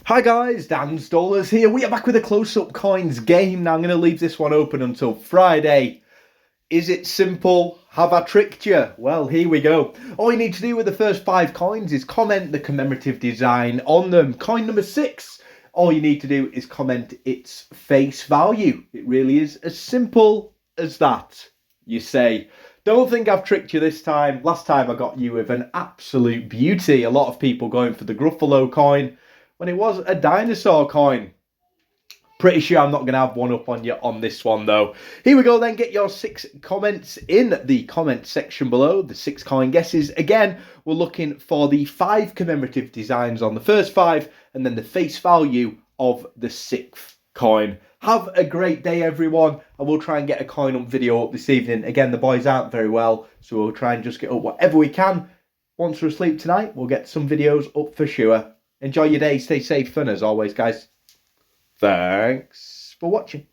Hi guys, Dan Stollers here. We are back with a close-up coins game. Now I'm going to leave this one open until Friday. Is it simple? Have I tricked you? Well, here we go. All you need to do with the first 5 coins is comment the commemorative design on them. Coin number 6, all you need to do is comment its face value. It really is as simple as that, you say. Don't think I've tricked you this time. Last time I got you with an absolute beauty. A lot of people going for the Gruffalo coin when it was a dinosaur coin. Pretty sure I'm not going to have one up on you on this one though. Here we go then, get your 6 comments in the comment section below. The 6 coin guesses. Again, we're looking for the 5 commemorative designs on the first 5 and then the face value of the 6th coin. Have a great day everyone. I will try and get a coin up video up this evening. Again, the boys aren't very well, so we'll try and just get up whatever we can. Once we're asleep tonight, we'll get some videos up for sure. Enjoy your day, stay safe, fun as always, guys. Thanks for watching.